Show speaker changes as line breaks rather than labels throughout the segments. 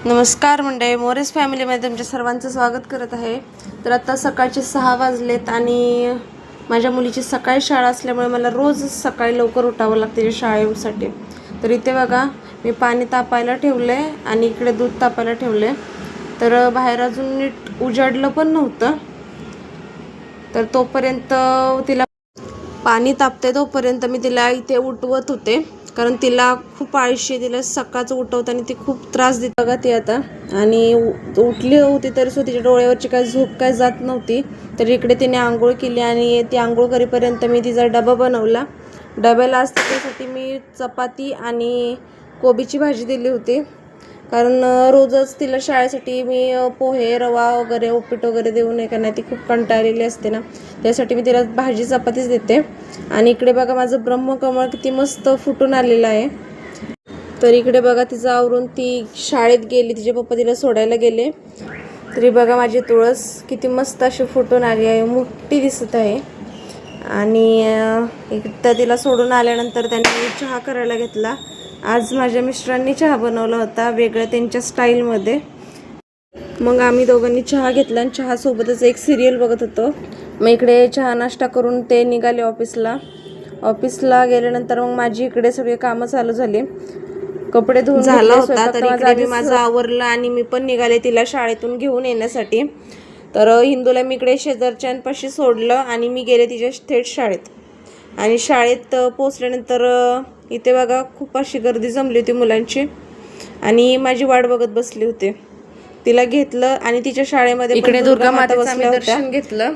नमस्कार मंडळी, मोरेस फॅमिलीमध्ये तुमच्या सर्वांचं स्वागत करत आहे. तर आता सकाळचे 6 वाजलेत आणि माझ्या मुलीची सकाळी शाळा असल्यामुळे मला रोज सकाळी लवकर उठावं लागते शाळेसाठी. तर इथे बघा, मी पाणी तापायला ठेवले आणि इकडे दूध तापायला ठेवले. तर बाहेर अजून नीट उजाडलं पण नव्हतं. तर तोपर्यंत तिला पाणी तापते तोपर्यंत मी तिला इथे उठवत होते, कारण तिला खूप आळशी, तिला सकाळचं उठवताना ती खूप त्रास देते बघा ती आता. आणि उठली होती तरी सुद्धा तिच्या डोळ्यावरची काय झोप काय जात नव्हती. तर इकडे तिने आंघोळ केली आणि ती आंघोळ करीपर्यंत मी तिचा डबा बनवला. डब्याला आज त्यासाठी मी चपाती आणि कोबीची भाजी दिली होती, कारण रोजच तिला शाळेसाठी मी पोहे, रवा वगैरे, उपीट वगैरे देऊ नये, कारण ती खूप कंटाळलेली असते ना, त्यासाठी मी तिला भाजी चपातीच देते. आणि इकडे बघा माझं ब्रह्मकमळ किती मस्त फुटून आलेलं आहे. तर इकडे बघा तिचं आवरून ती शाळेत गेली, तिचे पप्पा तिला सोडायला गेले. तरी बघा माझी तुळस किती मस्त अशी फुटून आली आहे, मोठी दिसत आहे. आणि एकदा तिला सोडून आल्यानंतर त्यांनी चहा करायला घेतला. आज माझ्या मिस्टरांनी चहा बनवला होता वेगळ्या त्यांच्या स्टाईलमध्ये. मग आम्ही दोघांनी चहा घेतला आणि चहासोबतच एक सिरियल बघत होतो. मग इकडे चहा नाश्ता करून ते निघाले ऑफिसला गेल्यानंतर मग माझी इकडे सगळे कामं चालू झाली. कपडे धुवून झाला होता, तर इकडे मी माझं आवरलं आणि मी पण निघाले तिला शाळेतून घेऊन येण्यासाठी. तर हिंदूला मी इकडे शेजारच्यांपाशी सोडलं आणि मी गेले तिच्या थेट शाळेत. आणि शाळेत पोचल्यानंतर इथे बघा खूप अशी गर्दी जमली होती मुलांची, आणि माझी वाट बघत बसली होते. तिला घेतलं आणि तिच्या शाळेमध्ये इकडे दुर्गा मातेचं दर्शन घेतलं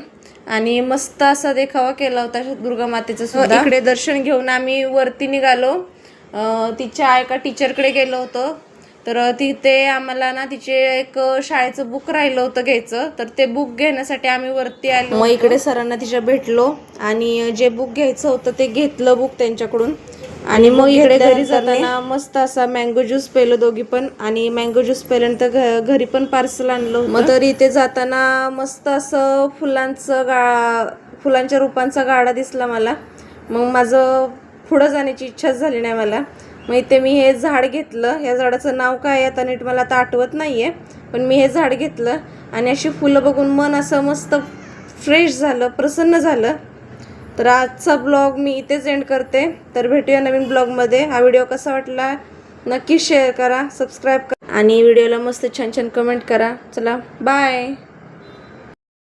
आणि मस्त असा देखावा केला होता दुर्गा मातेचं सुद्धा. इकडे दर्शन घेऊन आम्ही वरती निघालो. तिच्या एका टीचरकडे गेलो होतो. तर तिथे आम्हाला ना तिचे एक शाळेचं बुक राहिलं होतं घ्यायचं, तर ते बुक घेण्यासाठी आम्ही वरती आलो. मग इकडे सरांना तिच्या भेटलो आणि जे बुक घ्यायचं होतं ते घेतलं बुक त्यांच्याकडून. आणि मग इकडे घरी जाताना मस्त असा मँगो ज्यूस पेलो दोघी पण, आणि मँगो ज्यूस पेल्यानंतर घरी पण पार्सल आणलं होतं. मग तर इथे जाताना मस्त असं फुलांच्या रोपांचा गाडा दिसला मला. मग माझं पुढं जाण्याची इच्छाच झाली नाही मला. मग इथे मी हे झाड घेतलं. या झाडाचं नाव काय आता नीट मला आता आठवत नाहीये, पण मी हे झाड घेतलं आणि अशी फुलं बघून मन असं मस्त फ्रेश झालं, प्रसन्न झालं. तर आजचा ब्लॉग मी इथेच एंड करते. तर भेटूया नवीन ब्लॉगमध्ये. हा व्हिडिओ कसा वाटला नक्की शेअर करा, सबस्क्राईब करा आणि व्हिडिओला मस्त छान छान कमेंट करा. चला बाय.